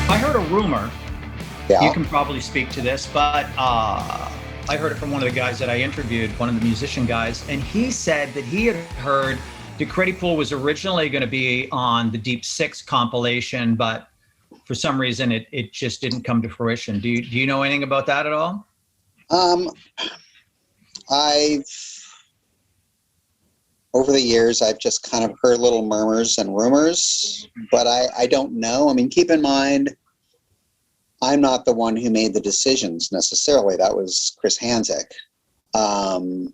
I heard a rumor. You Yeah. can probably speak to this, but I heard it from one of the guys that I interviewed, one of the musician guys, and he said that he had heard the Creddy Pool was originally going to be on the Deep Six compilation, but for some reason it just didn't come to fruition. Do you know anything about that at all? Um, I've over the years I've just kind of heard little murmurs and rumors, but I don't know. I mean, keep in mind, I'm not the one who made the decisions necessarily. That was Chris Hanzek. Um,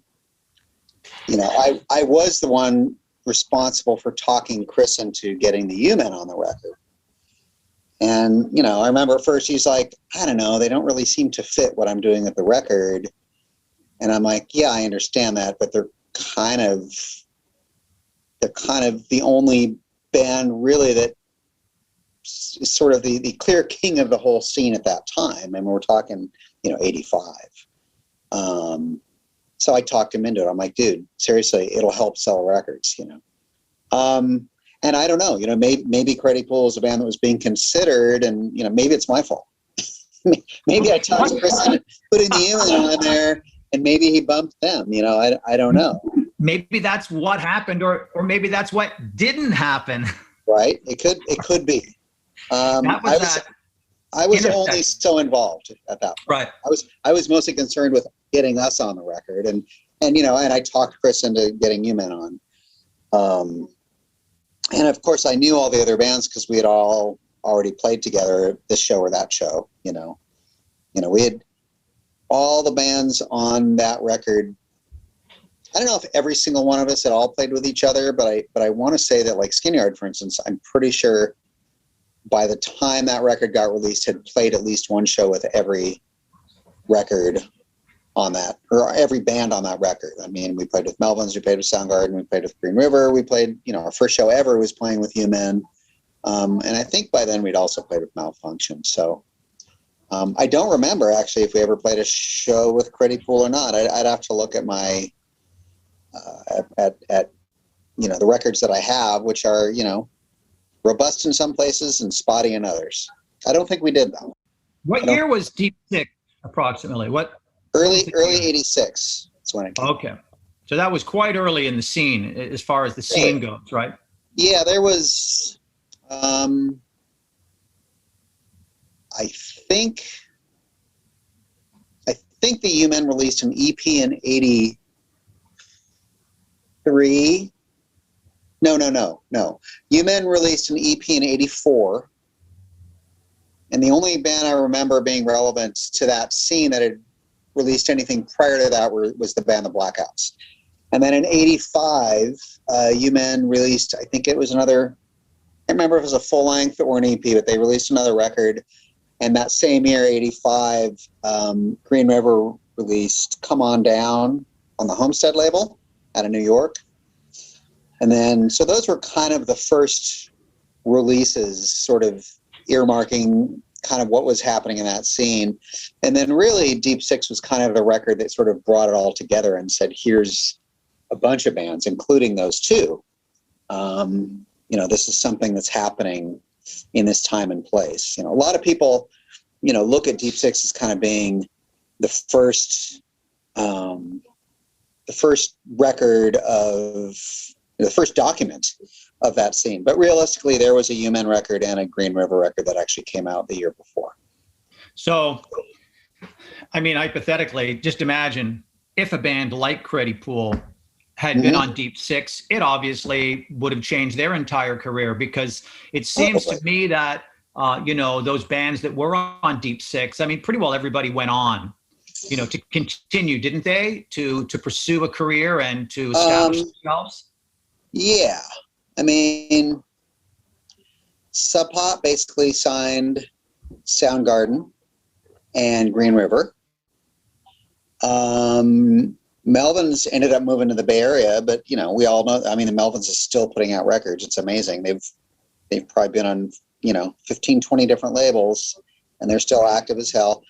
I was the one responsible for talking Chris into getting the U-Men on the record. And, I remember at first he's like, I don't know, they don't really seem to fit what I'm doing at the record. And I'm like, yeah, I understand that, but they're kind of the only band really that is sort of the clear king of the whole scene at that time. And we're talking, 85. So I talked him into it. I'm like, dude, seriously, it'll help sell records, and I don't know, maybe Creddy Pool is a band that was being considered, and, maybe it's my fault. Maybe I talked Chris into putting the U-Men on there, and maybe he bumped them, I don't know. Maybe that's what happened, or maybe that's what didn't happen. Right? It could be. I was only so involved at that point. Right. I was mostly concerned with getting us on the record, and I talked Chris into getting U-Men on. And of course I knew all the other bands because we had all already played together this show or that show, we had all the bands on that record. I don't know if every single one of us had all played with each other, but I want to say that, like Skin Yard, for instance, I'm pretty sure by the time that record got released had played at least one show with every record on that, or every band on that record. I mean, we played with Melvins, we played with Soundgarden, we played with Green River, we played, our first show ever was playing with U-Men. And I think by then we'd also played with Malfunction. So I don't remember actually if we ever played a show with Creddy Pool or not. I'd have to look at my, at the records that I have, which are, robust in some places and spotty in others. I don't think we did though. What year was Deep Six approximately? Early 86. That's when it came. Okay. So that was quite early in the scene as far as the scene goes, right? Yeah, there was, I think the U-Men released an EP in 83. No. U-Men released an EP in 84. And the only band I remember being relevant to that scene that had released anything prior to that was the band The Blackouts. And then in 85, U-Men released, I think it was another, I can't remember if it was a full length or an EP, but they released another record. And that same year, 85, Green River released Come On Down on the Homestead label out of New York. And then, so those were kind of the first releases, sort of earmarking kind of what was happening in that scene. And then really Deep Six was kind of the record that sort of brought it all together and said, here's a bunch of bands, including those two. This is something that's happening in this time and place. A lot of people, look at Deep Six as kind of being the first record of the first document of that scene. But realistically, there was a U-Men record and a Green River record that actually came out the year before. So, I mean, hypothetically, just imagine if a band like Creddy Pool had been on Deep Six, it obviously would have changed their entire career, because it seems to me that, those bands that were on Deep Six, I mean, pretty well everybody went on, to continue, didn't they, to pursue a career and to establish themselves? Yeah. I mean, Sub Pop basically signed Soundgarden and Green River. Melvins ended up moving to the Bay Area, but we all know, I mean, the Melvins is still putting out records. It's amazing. They've probably been on, 15, 20 different labels, and they're still active as hell.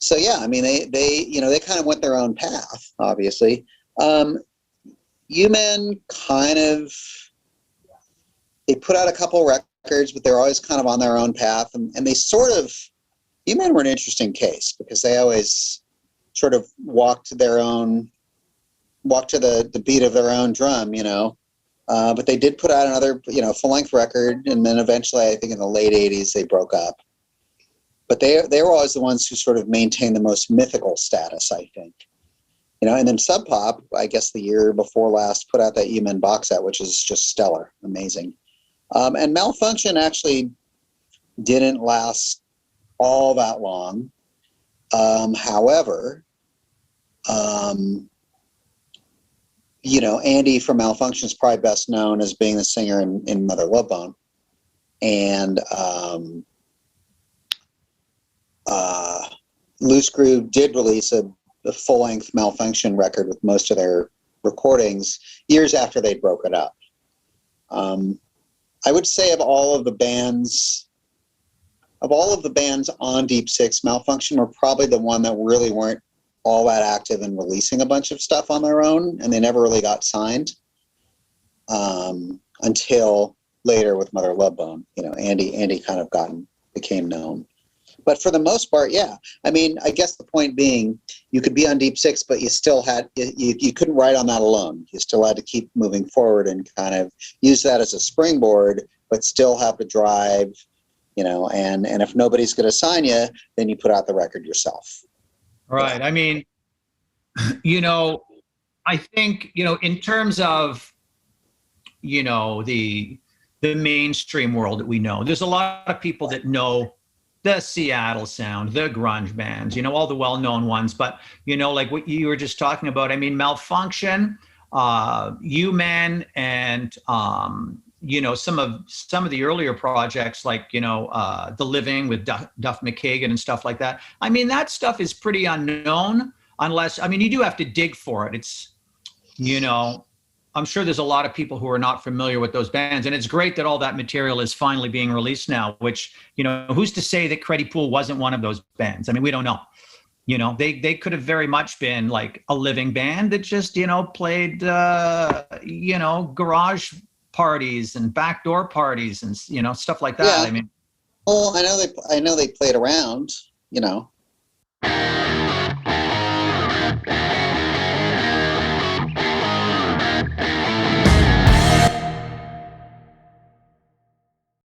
So yeah, I mean, they kind of went their own path, obviously. U-Men kind of, they put out a couple records, but they're always kind of on their own path. And they sort of, U-Men were an interesting case because they always sort of walked to the beat of their own drum, you know. But they did put out another, you know, full-length record, and then eventually, I think in the late 80s, they broke up. But they were always the ones who sort of maintained the most mythical status, I think. You know, and then Sub Pop, I guess the year before last, put out that U-Men box set, which is just stellar, amazing. And Malfunction actually didn't last all that long. However, you know, Andy from Malfunction is probably best known as being the singer in Mother Love Bone. And Loose Groove did release a full-length Malfunction record with most of their recordings years after they'd broken up. I would say of all of the bands on Deep Six, Malfunction were probably the one that really weren't all that active in releasing a bunch of stuff on their own, and they never really got signed until later with Mother Love Bone. You know, Andy kind of became known. But for the most part, yeah. I mean, I guess the point being, you could be on Deep Six, but you still had you couldn't ride on that alone. You still had to keep moving forward and kind of use that as a springboard, but still have to drive. You know, and if nobody's going to sign you, then you put out the record yourself. Right. I mean, you know, I think, you know, in terms of, you know, the mainstream world that we know, there's a lot of people that know the Seattle sound, the grunge bands, you know, all the well-known ones. But, you know, like what you were just talking about, I mean, Malfunction, U-Men, and, you know, some of the earlier projects like, you know, The Living with Duff McKagan and stuff like that. I mean, that stuff is pretty unknown unless, I mean, you do have to dig for it. It's, you know, I'm sure there's a lot of people who are not familiar with those bands, and it's great that all that material is finally being released now, which, you know, who's to say that Creddy Pool wasn't one of those bands? I mean, we don't know. You know, they could have very much been like a living band that just, you know, played, you know, garage parties and backdoor parties and, you know, stuff like that. Yeah. I mean, well, I know they played around, you know.